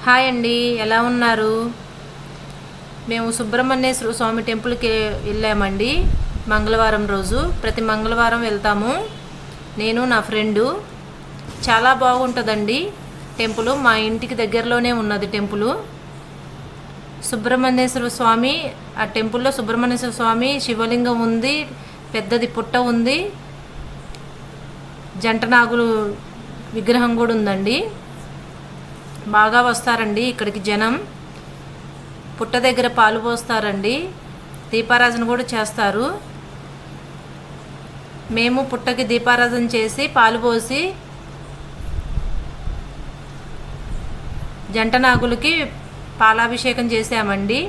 Hi అండి, ఎలా ఉన్నారు? మేము సుబ్రహ్మణ్యేశ్వర స్వామి టెంపుల్కి వెళ్ళామండి. మంగళవారం రోజు ప్రతి మంగళవారం వెళ్తాము. నేను నా ఫ్రెండు. చాలా బాగుంటుందండి టెంపుల్. మా ఇంటికి దగ్గరలోనే ఉన్నది టెంపుల్. సుబ్రహ్మణ్యేశ్వర స్వామి, ఆ టెంపుల్లో సుబ్రహ్మణ్యేశ్వర స్వామి శివలింగం ఉంది, పెద్దది పుట్ట ఉంది, జంటనాగులు విగ్రహం కూడా ఉందండి. బాగా వస్తారండి ఇక్కడికి జనం. పుట్ట దగ్గర పాలు పోస్తారండి, దీపారాధన కూడా చేస్తారు. మేము పుట్టకి దీపారాధన చేసి పాలు పోసి జంటనాగులకి పాలాభిషేకం చేసామండి.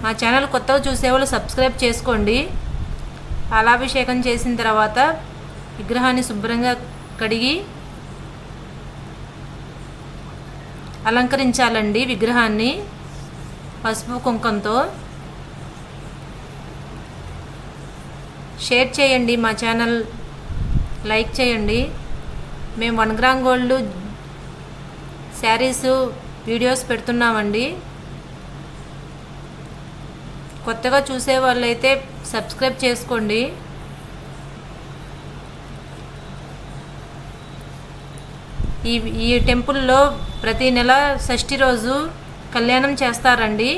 మా ఛానల్ కొత్తగా చూసేవాళ్ళు సబ్స్క్రైబ్ చేసుకోండి. పాలాభిషేకం చేసిన తర్వాత విగ్రహాన్ని శుభ్రంగా కడిగి అలంకరించాలండి. విగ్రహాన్ని పసుపు కుంకంతో. షేర్ చేయండి, మా ఛానల్ లైక్ చేయండి. మేము 1 గ్రామ్ గోల్డ్ శారీస్ వీడియోస్ పెడుతున్నామండి. కొత్తగా చూసే వాళ్ళైతే సబ్స్క్రైబ్ చేసుకోండి. ఈ టెంపుల్లో ప్రతి నెల షష్ఠి రోజు కళ్యాణం చేస్తారండి.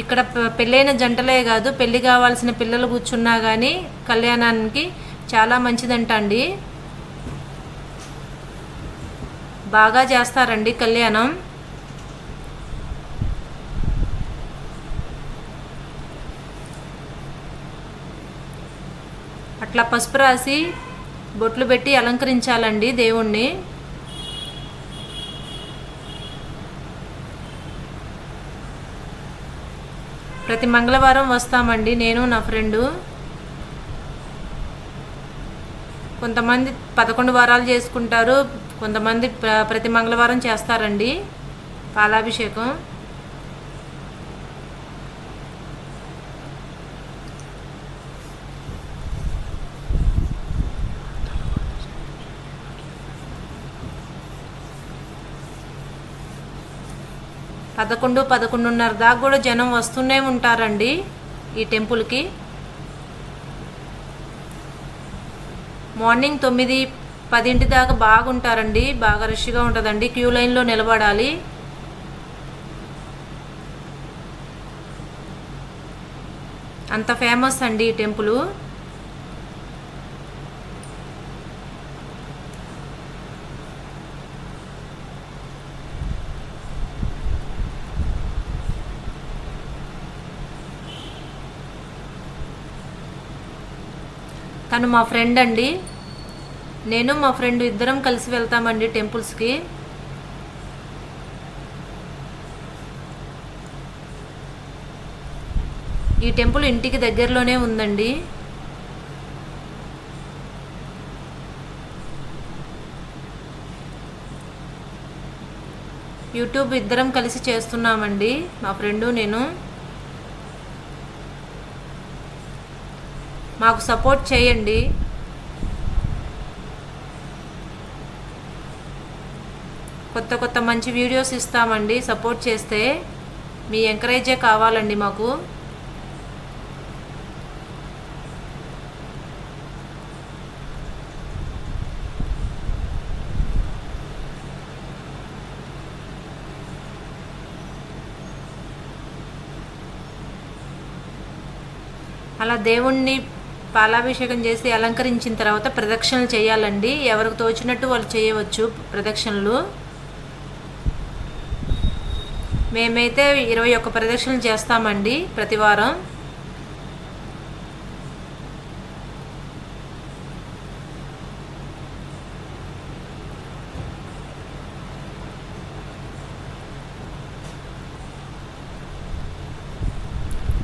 ఇక్కడ పెళ్ళైన జంటలే కాదు, పెళ్ళి కావాల్సిన పిల్లలు కూర్చున్నా కానీ కళ్యాణానికి చాలా మంచిదంట అండి. బాగా చేస్తారండి కళ్యాణం. అట్లా పసుపు రాసి బొట్లు పెట్టి అలంకరించాలండి దేవుణ్ణి. ప్రతి మంగళవారం వస్తామండి, నేను నా ఫ్రెండు. కొంతమంది 11 వారాలు చేసుకుంటారు, కొంతమంది ప్రతి మంగళవారం చేస్తారండి పాలాభిషేకం. పదకొండు 11:30 దాకా కూడా జనం వస్తూనే ఉంటారండి ఈ టెంపుల్కి. మార్నింగ్ 9-10 దాకా బాగుంటారండి, బాగా రష్గా ఉంటుందండి. క్యూ లైన్లో నిలబడాలి. అంత ఫేమస్ అండి ఈ టెంపుల్. తను మా ఫ్రెండ్ అండి. నేను మా ఫ్రెండ్ ఇద్దరం కలిసి వెళ్తామండి టెంపుల్స్కి. ఈ టెంపుల్ ఇంటికి దగ్గరలోనే ఉందండి. యూట్యూబ్ ఇద్దరం కలిసి చేస్తున్నామండి, మా ఫ్రెండు నేను. మాకు సపోర్ట్ చేయండి. కొత్త మంచి వీడియోస్ ఇస్తామండి. సపోర్ట్ చేస్తే మీ ఎంకరేజే కావాలండి మాకు. అలా దేవుణ్ణి పాలాభిషేకం చేసి అలంకరించిన తర్వాత ప్రదక్షిణలు చేయాలండి. ఎవరికి తోచినట్టు వాళ్ళు చేయవచ్చు ప్రదక్షిణలు. మేమైతే 21 ప్రదక్షిణలు చేస్తామండి ప్రతి వారం.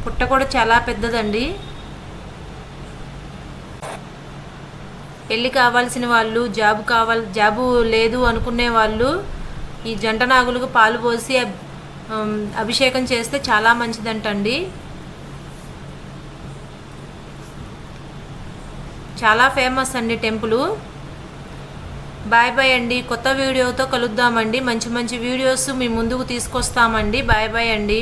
పుట్ట కూడా చాలా పెద్దదండి. పెళ్ళి కావాల్సిన వాళ్ళు, జాబు లేదు అనుకునే వాళ్ళు ఈ జంట నాగులకు పాలు పోసి అభిషేకం చేస్తే చాలా మంచిదంటండి. చాలా ఫేమస్ అండి టెంపుల్. బాయ్ బాయ్ అండి. కొత్త వీడియోతో కలుద్దామండి. మంచి మంచి వీడియోస్ మీ ముందుకు తీసుకొస్తామండి. బాయ్ బాయ్ అండి.